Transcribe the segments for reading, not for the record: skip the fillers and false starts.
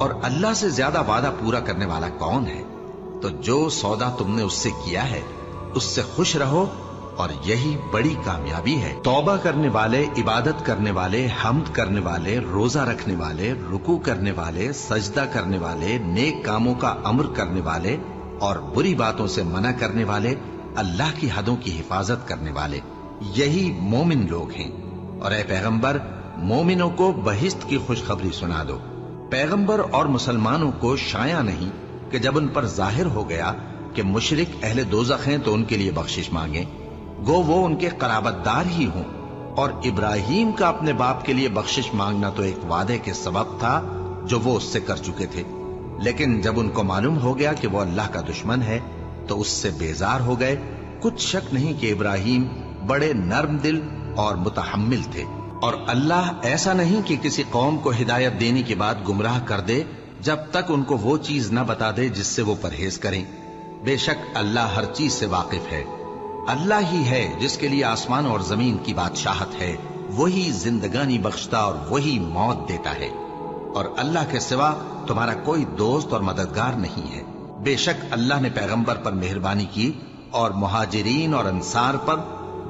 اور اللہ سے زیادہ وعدہ پورا کرنے والا کون ہے؟ تو جو سودا تم نے اس سے کیا ہے اس سے خوش رہو، اور یہی بڑی کامیابی ہے۔ توبہ کرنے والے، عبادت کرنے والے، حمد کرنے والے، روزہ رکھنے والے، رکوع کرنے والے، سجدہ کرنے والے، نیک کاموں کا امر کرنے والے اور بری باتوں سے منع کرنے والے، اللہ کی حدوں کی حفاظت کرنے والے، یہی مومن لوگ ہیں۔ اور اے پیغمبر، مومنوں کو بہشت کی خوشخبری سنا دو۔ پیغمبر اور مسلمانوں کو شایع نہیں کہ جب ان پر ظاہر ہو گیا کہ مشرک اہل دوزخ ہیں تو ان کے لیے بخشش مانگیں، گو وہ ان کے قرابت دار ہی ہوں۔ اور ابراہیم کا اپنے باپ کے لیے بخشش مانگنا تو ایک وعدے کے سبب تھا جو وہ اس سے کر چکے تھے، لیکن جب ان کو معلوم ہو گیا کہ وہ اللہ کا دشمن ہے تو اس سے بیزار ہو گئے۔ کچھ شک نہیں کہ ابراہیم بڑے نرم دل اور متحمل تھے، اور اللہ ایسا نہیں کہ کسی قوم کو ہدایت دینے کے بعد گمراہ کر دے جب تک ان کو وہ چیز نہ بتا دے جس سے وہ پرہیز کریں۔ بے شک اللہ ہر چیز سے واقف ہے۔ اللہ ہی ہے جس کے لیے آسمان اور زمین کی بادشاہت ہے، وہی زندگانی بخشتا اور وہی موت دیتا ہے، اور اللہ کے سوا تمہارا کوئی دوست اور مددگار نہیں ہے۔ بے شک اللہ نے پیغمبر پر مہربانی کی اور مہاجرین اور انصار پر،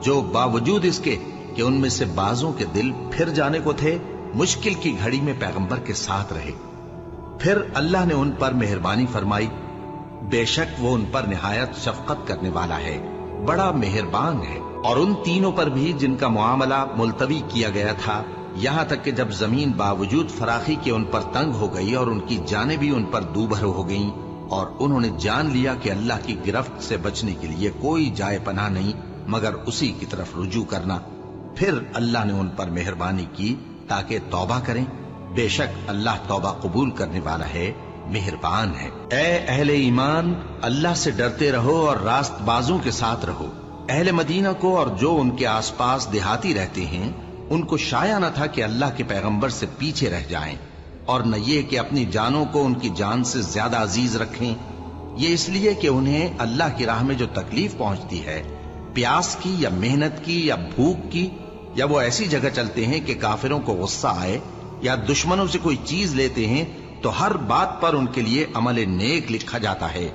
جو باوجود اس کے کہ ان میں سے بعضوں کے دل پھر جانے کو تھے، مشکل کی گھڑی میں پیغمبر کے ساتھ رہے۔ پھر اللہ نے ان پر مہربانی فرمائی، بے شک وہ ان پر نہایت شفقت کرنے والا ہے، بڑا مہربان ہے۔ اور ان تینوں پر بھی جن کا معاملہ ملتوی کیا گیا تھا، یہاں تک کہ جب زمین باوجود فراخی کے ان پر تنگ ہو گئی اور ان کی جانیں بھی ان پر دوبھر ہو گئیں، اور انہوں نے جان لیا کہ اللہ کی گرفت سے بچنے کے لیے کوئی جائے پناہ نہیں مگر اسی کی طرف رجوع کرنا، پھر اللہ نے ان پر مہربانی کی تاکہ توبہ کریں۔ بے شک اللہ توبہ قبول کرنے والا ہے، مہربان ہے۔ اے اہل ایمان، اللہ سے ڈرتے رہو اور راست بازوں کے ساتھ رہو۔ اہل مدینہ کو اور جو ان کے آس پاس دیہاتی رہتے ہیں ان کو شایع نہ تھا کہ اللہ کے پیغمبر سے پیچھے رہ جائیں، اور نہ یہ کہ اپنی جانوں کو ان کی جان سے زیادہ عزیز رکھیں۔ یہ اس لیے کہ انہیں اللہ کی راہ میں جو تکلیف پہنچتی ہے، پیاس کی یا محنت کی یا بھوک کی، یا وہ ایسی جگہ چلتے ہیں کہ کافروں کو غصہ آئے یا دشمنوں سے کوئی چیز لیتے ہیں، تو ہر بات پر ان کے لیے عمل نیک لکھا جاتا ہے۔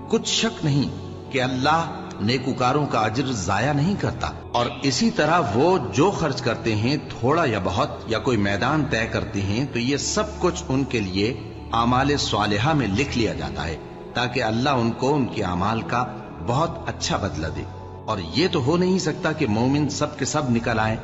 کچھ شک نہیں کہ اللہ نیکوکاروں کا اجر ضائع نہیں کرتا۔ اور اسی طرح وہ جو خرچ کرتے ہیں، تھوڑا یا بہت، یا کوئی میدان طے کرتے ہیں، تو یہ سب کچھ ان کے لیے اعمال صالحہ میں لکھ لیا جاتا ہے، تاکہ اللہ ان کو ان کے اعمال کا بہت اچھا بدلہ دے۔ اور یہ تو ہو نہیں سکتا کہ مومن سب کے سب نکل آئیں،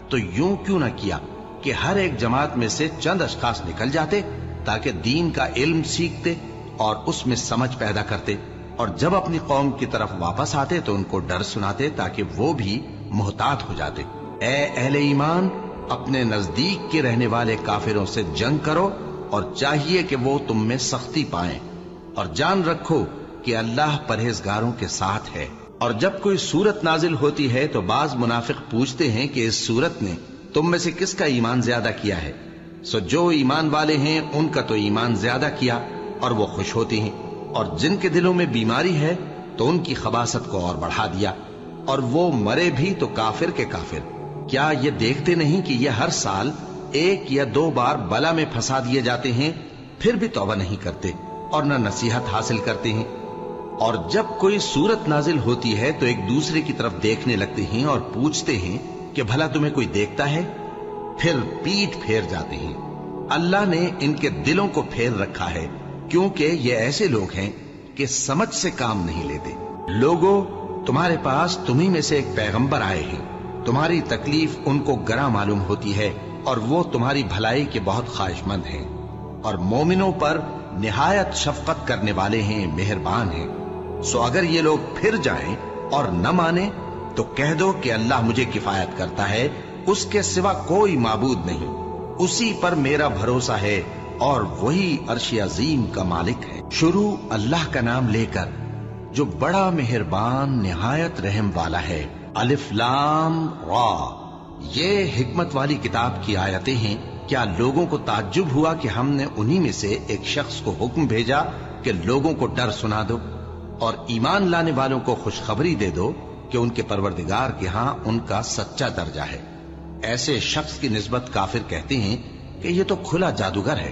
تو یوں کیوں نہ کیا کہ ہر ایک جماعت میں سے چند اشخاص نکل جاتے تاکہ دین کا علم سیکھتے اور اس میں سمجھ پیدا کرتے، اور جب اپنی قوم کی طرف واپس آتے تو ان کو ڈر سناتے تاکہ وہ بھی محتاط ہو جاتے۔ اے اہل ایمان، اپنے نزدیک کے رہنے والے کافروں سے جنگ کرو، اور چاہیے کہ وہ تم میں سختی پائیں، اور جان رکھو کہ اللہ پرہیزگاروں کے ساتھ ہے۔ اور جب کوئی سورت نازل ہوتی ہے تو بعض منافق پوچھتے ہیں کہ اس سورت نے تم میں سے کس کا ایمان زیادہ کیا ہے؟ سو جو ایمان والے ہیں ان کا تو ایمان زیادہ کیا، اور وہ خوش ہوتے ہیں، اور جن کے دلوں میں بیماری ہے تو ان کی خباثت کو اور بڑھا دیا، اور وہ مرے بھی تو کافر کے کافر۔ کیا یہ دیکھتے نہیں کہ یہ ہر سال 1 یا 2 بار بلا میں پھنسا دیے جاتے ہیں، پھر بھی توبہ نہیں کرتے اور نہ نصیحت حاصل کرتے ہیں؟ اور جب کوئی سورت نازل ہوتی ہے تو ایک دوسرے کی طرف دیکھنے لگتے ہیں اور پوچھتے ہیں کہ بھلا تمہیں کوئی دیکھتا ہے؟ پھر پیٹھ پھیر جاتے ہیں۔ اللہ نے ان کے دلوں کو پھیر رکھا ہے، کیونکہ یہ ایسے لوگ ہیں کہ سمجھ سے کام نہیں لیتے۔ لوگوں، تمہارے پاس تمہیں میں سے ایک پیغمبر آئے ہیں، تمہاری تکلیف ان کو گراں معلوم ہوتی ہے، اور وہ تمہاری بھلائی کے بہت خواہش مند ہیں، اور مومنوں پر نہایت شفقت کرنے والے ہیں، مہربان ہیں۔ سو اگر یہ لوگ پھر جائیں اور نہ مانیں تو کہہ دو کہ اللہ مجھے کفایت کرتا ہے، اس کے سوا کوئی معبود نہیں، اسی پر میرا بھروسہ ہے، اور وہی عرش عظیم کا مالک ہے۔ شروع اللہ کا نام لے کر جو بڑا مہربان نہایت رحم والا ہے۔ الف لام را، یہ حکمت والی کتاب کی آیتیں ہیں۔ کیا لوگوں کو تعجب ہوا کہ ہم نے انہی میں سے ایک شخص کو حکم بھیجا کہ لوگوں کو ڈر سنا دو اور ایمان لانے والوں کو خوشخبری دے دو کہ ان کے پروردگار کے ہاں ان کا سچا درجہ ہے۔ ایسے شخص کی نسبت کافر کہتے ہیں کہ یہ تو کھلا جادوگر ہے،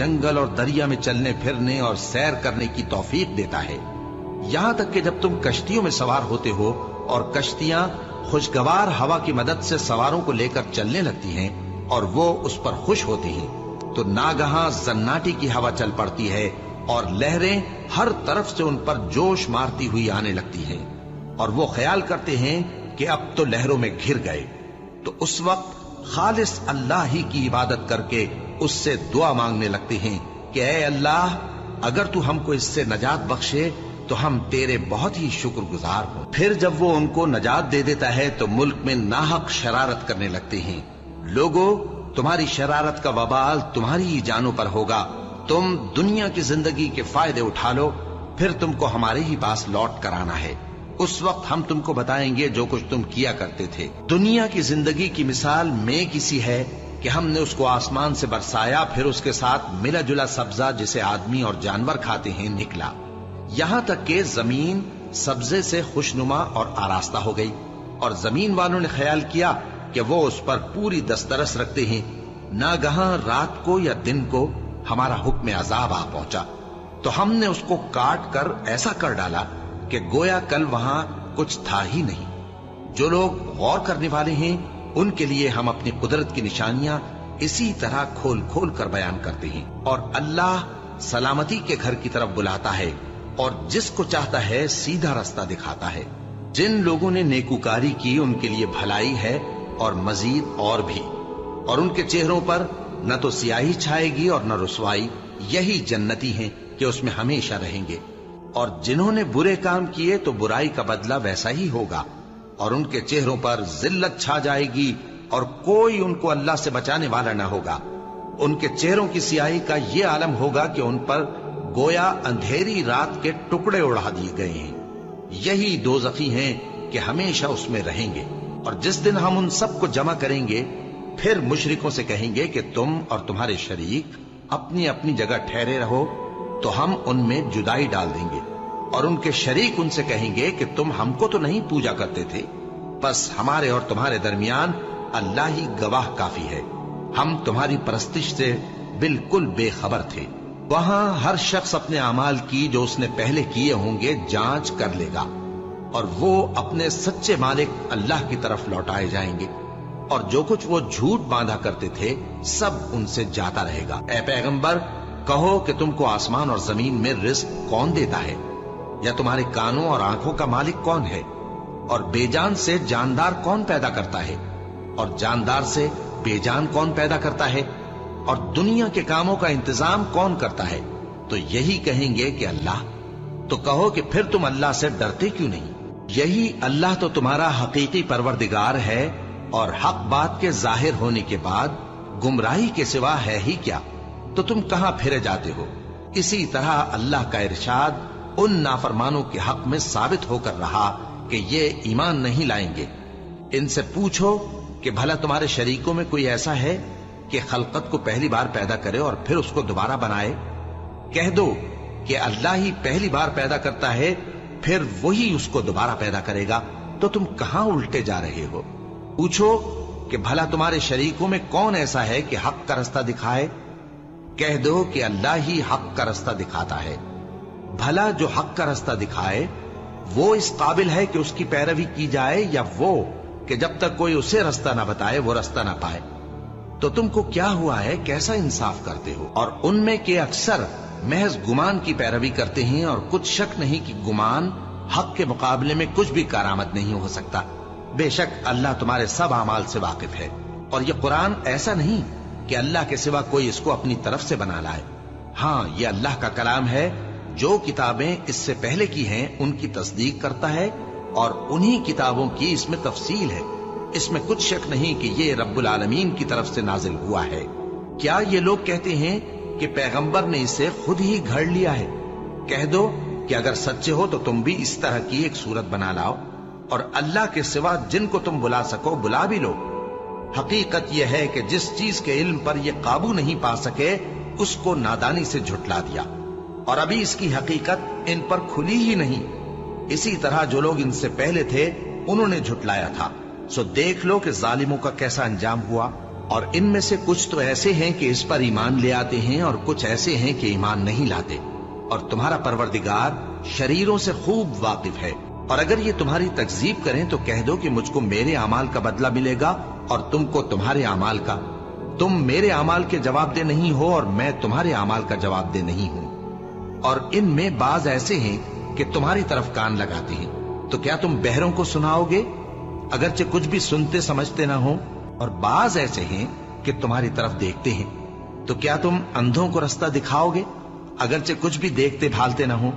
جنگل اور دریا میں چلنے پھرنے اور سیر کرنے کی توفیق دیتا ہے، یہاں تک کہ جب تم کشتیوں میں سوار ہوتے ہو اور کشتیاں خوشگوار ہوا کی مدد سے سواروں کو لے کر چلنے لگتی ہیں اور وہ اس پر خوش ہوتی ہیں، تو ناگہاں زناٹی کی ہوا چل پڑتی ہے اور لہریں ہر طرف سے ان پر جوش مارتی ہوئی آنے لگتی ہیں، اور وہ خیال کرتے ہیں کہ اب تو لہروں میں گھر گئے، تو اس وقت خالص اللہ ہی کی عبادت کر کے اس سے دعا مانگنے لگتے ہیں کہ اے اللہ، اگر تو ہم کو اس سے نجات بخشے تو ہم تیرے بہت ہی شکر گزار ہوں۔ پھر جب وہ ان کو نجات دے دیتا ہے تو ملک میں ناحق شرارت کرنے لگتے ہیں۔ لوگو، تمہاری شرارت کا وبال تمہاری ہی جانوں پر ہوگا، تم دنیا کی زندگی کے فائدے اٹھا لو، پھر تم کو ہمارے ہی پاس لوٹ کر آنا ہے، اس وقت ہم تم کو بتائیں گے جو کچھ تم کیا کرتے تھے۔ دنیا کی زندگی کی مثال میں کسی ہے کہ ہم نے اس کو آسمان سے برسایا، پھر اس کے ساتھ ملا جلا سبزہ جسے آدمی اور جانور کھاتے ہیں نکلا، یہاں تک کہ زمین سبزے سے خوشنما اور آراستہ ہو گئی، اور زمین والوں نے خیال کیا کہ وہ اس پر پوری دسترس رکھتے ہیں۔ ناگہاں رات کو یا دن کو ہمارا حکم عذاب آ پہنچا تو ہم نے اس کو کاٹ کر ایسا کر ڈالا کہ گویا کل وہاں کچھ تھا ہی نہیں۔ جو لوگ غور کرنے والے ہیں ان کے لیے ہم اپنی قدرت کی نشانیاں اسی طرح کھول کھول کر بیان کرتے ہیں، اور اللہ سلامتی کے گھر کی طرف بلاتا ہے اور جس کو چاہتا ہے سیدھا رستہ دکھاتا ہے۔ جن لوگوں نے نیکوکاری کی ان کے لیے بھلائی ہے اور مزید اور بھی، اور ان کے چہروں پر نہ تو سیاہی چھائے گی اور نہ رسوائی، یہی جنتی ہیں کہ اس میں ہمیشہ رہیں گے۔ اور جنہوں نے برے کام کیے تو برائی کا بدلہ ویسا ہی ہوگا، اور ان کے چہروں پر ذلت چھا جائے گی اور کوئی ان کو اللہ سے بچانے والا نہ ہوگا۔ ان کے چہروں کی سیاہی کا یہ عالم ہوگا کہ ان پر گویا اندھیری رات کے ٹکڑے اڑا دیے گئے ہیں، یہی دوزخی ہیں کہ ہمیشہ اس میں رہیں گے۔ اور جس دن ہم ان سب کو جمع کریں گے پھر مشرکوں سے کہیں گے کہ تم اور تمہارے شریک اپنی اپنی جگہ ٹھہرے رہو، تو ہم ان میں جدائی ڈال دیں گے، اور ان کے شریک ان سے کہیں گے کہ تم ہم کو تو نہیں پوجا کرتے تھے، بس ہمارے اور تمہارے درمیان اللہ ہی گواہ کافی ہے، ہم تمہاری پرستش سے بالکل بے خبر تھے۔ وہاں ہر شخص اپنے اعمال کی جو اس نے پہلے کیے ہوں گے جانچ کر لے گا، اور وہ اپنے سچے مالک اللہ کی طرف لوٹائے جائیں گے، اور جو کچھ وہ جھوٹ باندھا کرتے تھے سب ان سے جاتا رہے گا۔ اے پیغمبر، کہو کہ تم کو آسمان اور زمین میں رزق کون دیتا ہے، یا تمہارے کانوں اور آنکھوں کا مالک کون ہے، اور بے جان سے جاندار کون پیدا کرتا ہے، اور جاندار سے بے جان کون پیدا کرتا ہے، اور دنیا کے کاموں کا انتظام کون کرتا ہے؟ تو یہی کہیں گے کہ اللہ۔ تو کہو کہ پھر تم اللہ سے ڈرتے کیوں نہیں؟ یہی اللہ تو تمہارا حقیقی پروردگار ہے، اور حق بات کے ظاہر ہونے کے بعد گمراہی کے سوا ہے ہی کیا؟ تو تم کہاں پھرے جاتے ہو؟ اسی طرح اللہ کا ارشاد ان نافرمانوں کے حق میں ثابت ہو کر رہا کہ یہ ایمان نہیں لائیں گے۔ ان سے پوچھو کہ بھلا تمہارے شریکوں میں کوئی ایسا ہے کہ خلقت کو پہلی بار پیدا کرے اور پھر اس کو دوبارہ بنائے؟ کہہ دو کہ اللہ ہی پہلی بار پیدا کرتا ہے، پھر وہی اس کو دوبارہ پیدا کرے گا، تو تم کہاں الٹے جا رہے ہو؟ پوچھو کہ بھلا تمہارے شریکوں میں کون ایسا ہے کہ حق کا رستہ دکھائے؟ کہہ دو کہ اللہ ہی حق کا رستہ دکھاتا ہے۔ بھلا جو حق کا رستہ دکھائے وہ اس قابل ہے کہ اس کی پیروی کی جائے، یا وہ کہ جب تک کوئی اسے رستہ نہ بتائے وہ رستہ نہ پائے؟ تو تم کو کیا ہوا ہے، کیسا انصاف کرتے ہو؟ اور ان میں کے اکثر محض گمان کی پیروی کرتے ہیں، اور کچھ شک نہیں کہ گمان حق کے مقابلے میں کچھ بھی کارآمد نہیں ہو سکتا۔ بے شک اللہ تمہارے سب اعمال سے واقف ہے، اور یہ قرآن ایسا نہیں کہ اللہ کے سوا کوئی اس کو اپنی طرف سے بنا لائے۔ ہاں، یہ اللہ کا کلام ہے، جو کتابیں اس سے پہلے کی ہیں ان کی تصدیق کرتا ہے، اور انہی کتابوں کی اس میں تفصیل ہے۔ اس میں کچھ شک نہیں کہ یہ رب العالمین کی طرف سے نازل ہوا ہے۔ کیا یہ لوگ کہتے ہیں کہ پیغمبر نے اسے خود ہی گھڑ لیا ہے؟ کہہ دو کہ اگر سچے ہو تو تم بھی اس طرح کی ایک صورت بنا لاؤ، اور اللہ کے سوا جن کو تم بلا سکو بلا بھی لو۔ حقیقت یہ ہے کہ جس چیز کے علم پر یہ قابو نہیں پا سکے اس کو نادانی سے جھٹلا دیا، اور ابھی اس کی حقیقت ان پر کھلی ہی نہیں۔ اسی طرح جو لوگ ان سے پہلے تھے انہوں نے جھٹلایا تھا، سو دیکھ لو کہ ظالموں کا کیسا انجام ہوا۔ اور ان میں سے کچھ تو ایسے ہیں کہ اس پر ایمان لے آتے ہیں اور کچھ ایسے ہیں کہ ایمان نہیں لاتے، اور تمہارا پروردگار شریروں سے خوب واقف ہے۔ اور اگر یہ تمہاری تکذیب کریں تو کہہ دو کہ مجھ کو میرے اعمال کا بدلہ ملے گا اور تم کو تمہارے اعمال کا۔ تم میرے اعمال کے جواب دہ نہیں ہو اور میں تمہارے اعمال کا جواب دہ نہیں ہوں۔ اور ان میں بعض ایسے ہیں کہ تمہاری طرف کان لگاتے ہیں، تو کیا تم بہروں کو سناؤ گے اگرچہ کچھ بھی سنتے سمجھتے نہ ہو؟ اور بعض ایسے ہیں کہ تمہاری طرف دیکھتے ہیں، تو کیا تم اندھوں کو رستہ دکھاؤ گے اگرچہ کچھ بھی دیکھتے بھالتے نہ ہو؟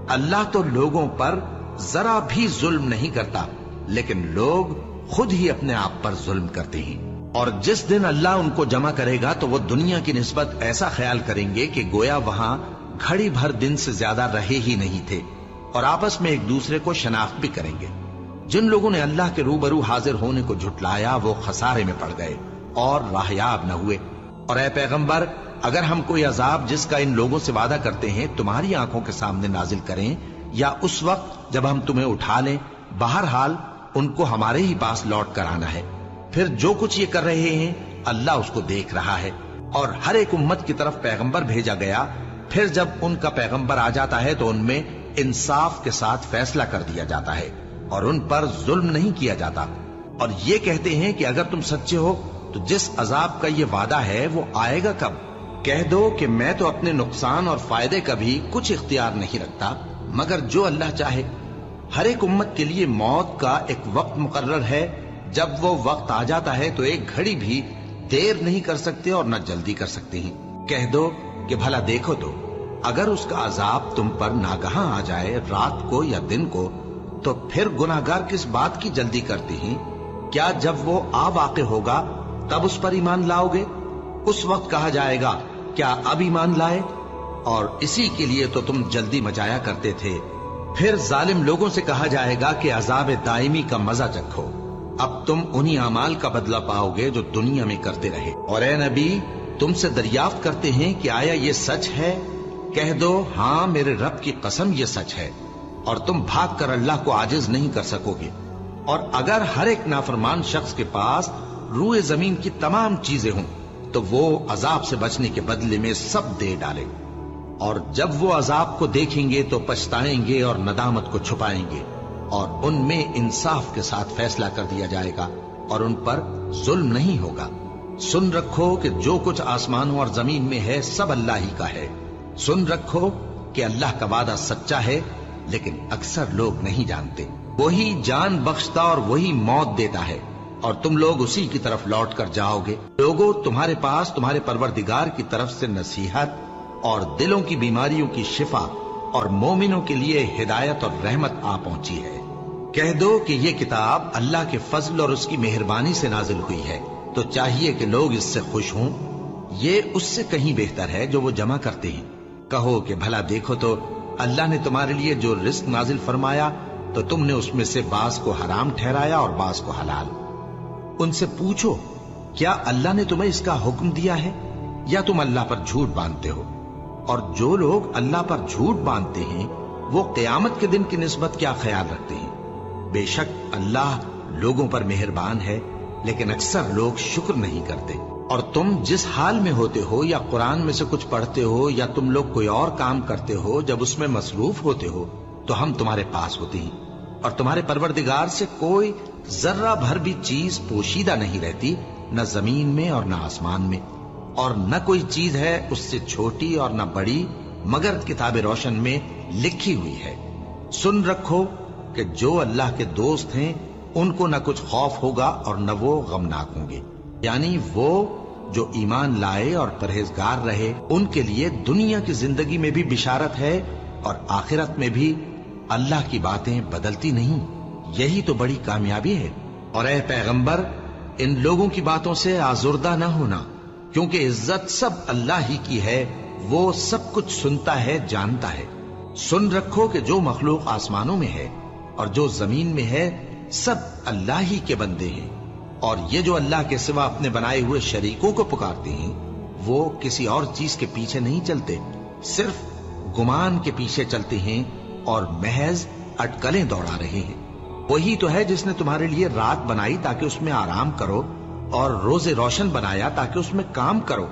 اللہ تو لوگوں پر ذرا بھی ظلم نہیں کرتا، لیکن لوگ خود ہی اپنے آپ پر ظلم کرتے ہیں۔ اور جس دن اللہ ان کو جمع کرے گا تو وہ دنیا کی نسبت ایسا خیال کریں گے کہ گویا وہاں گھڑی بھر دن سے زیادہ رہے ہی نہیں تھے، اور آپس میں ایک دوسرے کو شناخت بھی کریں گے۔ جن لوگوں نے اللہ کے روبرو حاضر ہونے کو جھٹلایا وہ خسارے میں پڑ گئے اور راہیاب نہ ہوئے۔ اور اے پیغمبر، اگر ہم کوئی عذاب جس کا ان لوگوں سے وعدہ کرتے ہیں تمہاری آنکھوں کے سامنے نازل کریں یا اس وقت جب ہم تمہیں اٹھا لیں، بہرحال ان کو ہمارے ہی پاس لوٹ کر آنا ہے۔ پھر جو کچھ یہ کر رہے ہیں اللہ اس کو دیکھ رہا ہے۔ اور ہر ایک امت کی طرف پیغمبر بھیجا گیا، پھر جب ان کا پیغمبر آ جاتا ہے تو ان میں انصاف کے ساتھ فیصلہ کر دیا جاتا ہے اور ان پر ظلم نہیں کیا جاتا۔ اور یہ کہتے ہیں کہ اگر تم سچے ہو تو جس عذاب کا یہ وعدہ ہے وہ آئے گا کب؟ کہہ دو کہ میں تو اپنے نقصان اور فائدے کا بھی کچھ اختیار نہیں رکھتا مگر جو اللہ چاہے۔ ہر ایک امت کے لیے موت کا ایک وقت مقرر ہے، جب وہ وقت آ جاتا ہے تو ایک گھڑی بھی دیر نہیں کر سکتے اور نہ جلدی کر سکتے ہیں۔ کہہ دو کہ بھلا دیکھو تو اگر اس کا عذاب تم پر ناگہاں آ جائے رات کو یا دن کو تو پھر گناہگار کس بات کی جلدی کرتے ہیں؟ کیا جب وہ آ واقع ہوگا تب اس پر ایمان لاؤ گے؟ اس وقت کہا جائے گا کیا اب ایمان لائے؟ اور اسی کے لیے تو تم جلدی مچایا کرتے تھے۔ پھر ظالم لوگوں سے کہا جائے گا کہ عذاب دائمی کا مزہ چکھو، اب تم انہی اعمال کا بدلہ پاؤ گے جو دنیا میں کرتے رہے۔ اور اے نبی، تم سے دریافت کرتے ہیں کہ آیا یہ سچ ہے؟ کہہ دو ہاں میرے رب کی قسم یہ سچ ہے، اور تم بھاگ کر اللہ کو عاجز نہیں کر سکو گے۔ اور اگر ہر ایک نافرمان شخص کے پاس روئے زمین کی تمام چیزیں ہوں تو وہ عذاب سے بچنے کے بدلے میں سب دے ڈالے، اور جب وہ عذاب کو دیکھیں گے تو پچھتائیں گے اور ندامت کو چھپائیں گے، اور ان میں انصاف کے ساتھ فیصلہ کر دیا جائے گا اور ان پر ظلم نہیں ہوگا۔ سن رکھو کہ جو کچھ آسمانوں اور زمین میں ہے سب اللہ ہی کا ہے۔ سن رکھو کہ اللہ کا وعدہ سچا ہے، لیکن اکثر لوگ نہیں جانتے۔ وہی جان بخشتا اور وہی موت دیتا ہے، اور تم لوگ اسی کی طرف لوٹ کر جاؤ گے۔ لوگوں، تمہارے پاس تمہارے پروردگار کی طرف سے نصیحت اور دلوں کی بیماریوں کی شفا اور مومنوں کے لیے ہدایت اور رحمت آ پہنچی ہے۔ کہہ دو کہ یہ کتاب اللہ کے فضل اور اس کی مہربانی سے نازل ہوئی ہے، تو چاہیے کہ لوگ اس سے خوش ہوں۔ یہ اس سے کہیں بہتر ہے جو وہ جمع کرتے ہیں۔ کہو کہ بھلا دیکھو تو اللہ نے تمہارے لیے جو رزق نازل فرمایا تو تم نے اس میں سے بعض کو حرام ٹھہرایا اور بعض کو حلال۔ ان سے پوچھو کیا اللہ نے تمہیں اس کا حکم دیا ہے یا تم اللہ پر جھوٹ باندھتے ہو؟ اور جو لوگ اللہ پر جھوٹ باندھتے ہیں وہ قیامت کے دن کی نسبت کیا خیال رکھتے ہیں؟ بے شک اللہ لوگوں پر مہربان ہے، لیکن اکثر لوگ شکر نہیں کرتے۔ اور تم جس حال میں ہوتے ہو یا قرآن میں سے کچھ پڑھتے ہو یا تم لوگ کوئی اور کام کرتے ہو، جب اس میں مصروف ہوتے ہو تو ہم تمہارے پاس ہوتے ہیں، اور تمہارے پروردگار سے کوئی ذرہ بھر بھی چیز پوشیدہ نہیں رہتی، نہ زمین میں اور نہ آسمان میں، اور نہ کوئی چیز ہے اس سے چھوٹی اور نہ بڑی مگر کتاب روشن میں لکھی ہوئی ہے۔ سن رکھو کہ جو اللہ کے دوست ہیں ان کو نہ کچھ خوف ہوگا اور نہ وہ غمناک ہوں گے، یعنی وہ جو ایمان لائے اور پرہیزگار رہے ان کے لیے دنیا کی زندگی میں بھی بشارت ہے اور آخرت میں بھی اللہ کی باتیں بدلتی نہیں۔ یہی تو بڑی کامیابی ہے۔ اور اے پیغمبر، ان لوگوں کی باتوں سے آزردہ نہ ہونا، کیونکہ عزت سب اللہ ہی کی ہے، وہ سب کچھ سنتا ہے، جانتا ہے۔ سن رکھو کہ جو مخلوق آسمانوں میں ہے اور جو زمین میں ہے سب اللہ ہی کے بندے ہیں، اور یہ جو اللہ کے سوا اپنے بنائے ہوئے شریکوں کو پکارتے ہیں وہ کسی اور چیز کے پیچھے نہیں چلتے، صرف گمان کے پیچھے چلتے ہیں اور محض اٹکلیں دوڑا رہے ہیں۔ وہی تو ہے جس نے تمہارے لیے رات بنائی تاکہ اس میں آرام کرو اور روزے روشن بنایا تاکہ اس میں کام کرو۔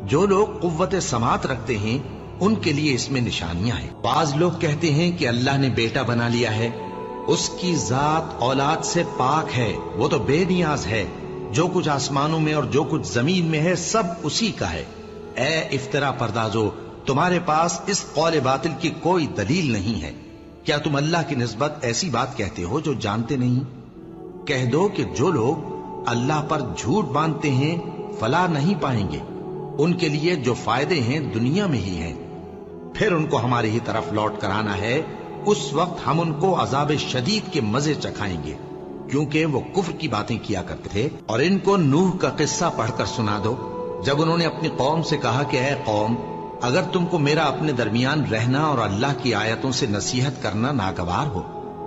جو لوگ قوت سماعت رکھتے ہیں ان کے لیے اس میں نشانیاں ہیں۔ بعض لوگ کہتے ہیں کہ اللہ نے بیٹا بنا لیا ہے، اس کی ذات اولاد سے پاک ہے، وہ تو بے نیاز ہے، جو کچھ آسمانوں میں اور جو کچھ زمین میں ہے سب اسی کا ہے۔ اے افترا پردازو، تمہارے پاس اس قول باطل کی کوئی دلیل نہیں ہے۔ کیا تم اللہ کی نسبت ایسی بات کہتے ہو جو جانتے نہیں؟ کہہ دو کہ جو لوگ اللہ پر جھوٹ باندھتے ہیں فلاح نہیں پائیں گے، ان کے لیے جو فائدے ہیں دنیا میں ہی ہیں، پھر ان کو ہماری ہی طرف لوٹ کر آنا ہے، اس وقت ہم ان کو عذاب شدید کے مزے چکھائیں گے، کیونکہ وہ کفر کی باتیں کیا کرتے تھے۔ اور ان کو نوح کا قصہ پڑھ کر سنا دو، جب انہوں نے اپنی قوم سے کہا کہ اے قوم، اگر تم کو میرا اپنے درمیان رہنا اور اللہ کی آیتوں سے نصیحت کرنا ناگوار ہو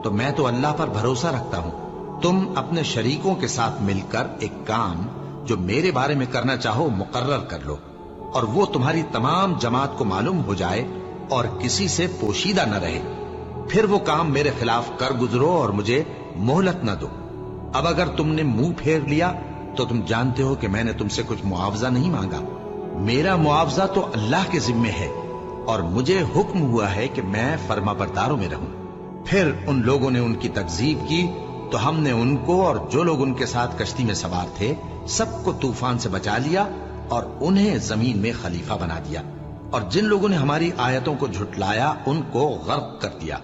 تو میں تو اللہ پر بھروسہ رکھتا ہوں، تم اپنے شریکوں کے ساتھ مل کر ایک کام جو میرے بارے میں کرنا چاہو مقرر کر لو، اور وہ تمہاری تمام جماعت کو معلوم ہو جائے اور کسی سے پوشیدہ نہ رہے، پھر وہ کام میرے خلاف کر گزرو اور مجھے مہلت نہ دو۔ اب اگر تم نے منہ پھیر لیا تو تم جانتے ہو کہ میں نے تم سے کچھ معاوضہ نہیں مانگا، میرا معاوضہ تو اللہ کے ذمے ہے، اور مجھے حکم ہوا ہے کہ میں فرما برداروں میں رہوں۔ پھر ان لوگوں نے ان کی تکذیب کی تو ہم نے ان کو اور جو لوگ ان کے ساتھ کشتی میں سوار تھے سب کو طوفان سے بچا لیا اور انہیں زمین میں خلیفہ بنا دیا، اور جن لوگوں نے ہماری آیتوں کو جھٹلایا ان کو غرق کر دیا۔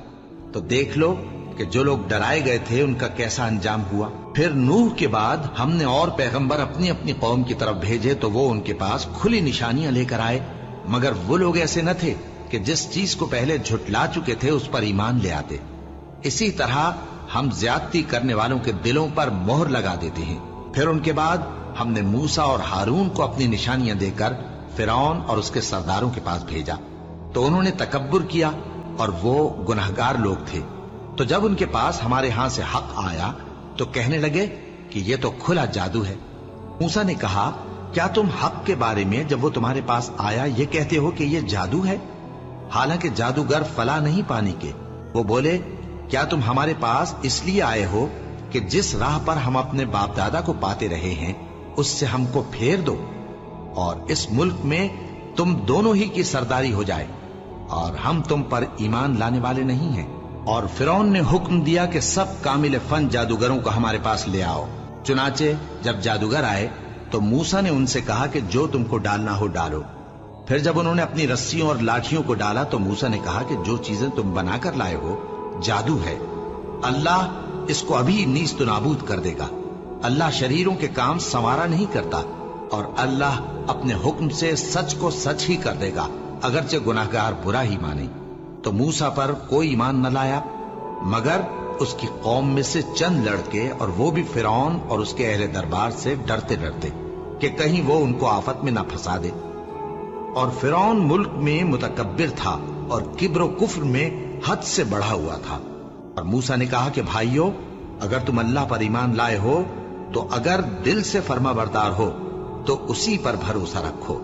تو دیکھ لو کہ جو لوگ ڈرائے گئے تھے ان کا کیسا انجام ہوا۔ پھر نوح کے بعد ہم نے اور پیغمبر اپنی اپنی قوم کی طرف بھیجے تو وہ ان کے پاس کھلی نشانیاں لے کر آئے، مگر وہ لوگ ایسے نہ تھے کہ جس چیز کو پہلے جھٹلا چکے تھے اس پر ایمان لے آتے۔ اسی طرح ہم زیادتی کرنے والوں کے دلوں پر مہر لگا دیتے ہیں۔ پھر ان کے بعد ہم نے موسیٰ اور ہارون کو اپنی نشانیاں دے کر فرعون اور اس کے سرداروں کے پاس بھیجا، تو انہوں نے تکبر کیا اور وہ گناہگار لوگ تھے۔ تو جب ان کے پاس ہمارے ہاں سے حق آیا تو کہنے لگے کہ یہ تو کھلا جادو ہے۔ موسیٰ نے کہا، کیا تم حق کے بارے میں جب وہ تمہارے پاس آیا یہ کہتے ہو کہ یہ جادو ہے؟ حالانکہ جادوگر فلاح نہیں پانے کے۔ وہ بولے، کیا تم ہمارے پاس اس لیے آئے ہو کہ جس راہ پر ہم اپنے باپ دادا کو پاتے رہے ہیں اس سے ہم کو پھیر دو، اور اس ملک میں تم دونوں ہی کی سرداری ہو جائے، اور ہم تم پر ایمان لانے والے نہیں ہیں۔ اور فرعون نے حکم دیا کہ سب کامل فن جادوگروں کو ہمارے پاس لے آؤ۔ چنانچہ جب جادوگر آئے تو موسیٰ نے ان سے کہا کہ جو تم کو ڈالنا ہو ڈالو۔ پھر جب انہوں نے اپنی رسیوں اور لاٹھیوں کو ڈالا تو موسیٰ نے کہا کہ جو چیزیں تم بنا کر لائے ہو جادو ہے، اللہ اس کو ابھی نیست و نابود کر دے گا۔ اللہ شریروں کے کام سنوارا نہیں کرتا، اور اللہ اپنے حکم سے سچ کو سچ ہی کر دے گا، اگرچہ گناہگار برا ہی مانے۔ تو موسیٰ پر کوئی ایمان نہ لایا مگر اس کی قوم میں سے چند لڑکے، اور وہ بھی فرعون اور اس کے اہل دربار سے ڈرتے ڈرتے کہ کہیں وہ ان کو آفت میں نہ پھنسا دے۔ اور فرعون ملک میں متکبر تھا اور کبر و کفر میں حد سے بڑھا ہوا تھا۔ اور موسیٰ نے کہا کہ بھائیو، اگر تم اللہ پر ایمان لائے ہو تو اگر دل سے فرما بردار ہو تو اسی پر بھروسہ رکھو۔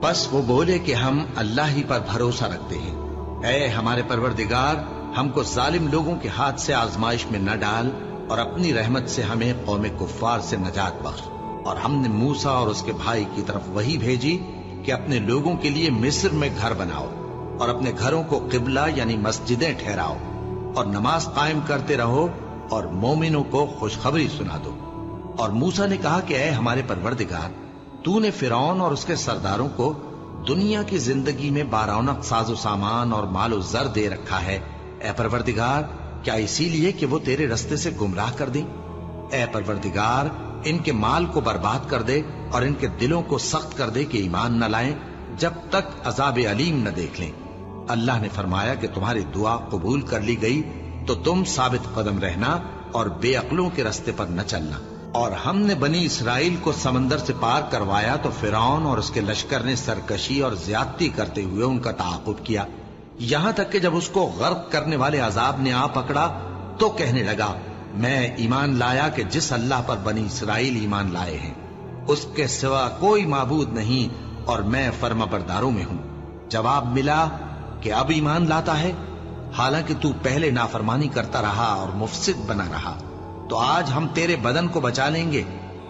بس وہ بولے کہ ہم اللہ ہی پر بھروسہ رکھتے ہیں۔ اے ہمارے پروردگار، ہم کو ظالم لوگوں کے ہاتھ سے آزمائش میں نہ ڈال، اور اپنی رحمت سے ہمیں قوم کفار سے نجات بخش۔ اور ہم نے موسیٰ اور اس کے بھائی کی طرف وحی بھیجی کہ اپنے لوگوں کے لیے مصر میں گھر بناؤ، اور اپنے گھروں کو قبلہ یعنی مسجدیں ٹھہراؤ، اور نماز قائم کرتے رہو، اور مومنوں کو خوشخبری سنا دو۔ اور موسیٰ نے کہا کہ اے ہمارے پروردگار، تو نے فرعون اور اس کے سرداروں کو دنیا کی زندگی میں بارونق ساز و سامان اور مال و زر دے رکھا ہے۔ اے پروردگار، کیا اسی لیے کہ وہ تیرے رستے سے گمراہ کر دیں؟ اے پروردگار، ان کے مال کو برباد کر دے اور ان کے دلوں کو سخت کر دے کہ ایمان نہ لائیں جب تک عذاب علیم نہ دیکھ لیں۔ اللہ نے فرمایا کہ تمہاری دعا قبول کر لی گئی تو تم ثابت قدم رہنا اور بے عقلوں کے رستے پر نہ چلنا۔ اور ہم نے بنی اسرائیل کو سمندر سے پار کروایا تو فرعون اور اس کے لشکر نے سرکشی اور زیادتی کرتے ہوئے ان کا تعاقب کیا، یہاں تک کہ جب اس کو غرق کرنے والے عذاب نے آ پکڑا تو کہنے لگا، میں ایمان لایا کہ جس اللہ پر بنی اسرائیل ایمان لائے ہیں اس کے سوا کوئی معبود نہیں، اور میں فرما برداروں میں ہوں۔ جواب ملا کہ اب ایمان لاتا ہے، حالانکہ تو پہلے نافرمانی کرتا رہا اور مفسد بنا رہا، تو آج ہم تیرے بدن کو بچا لیں گے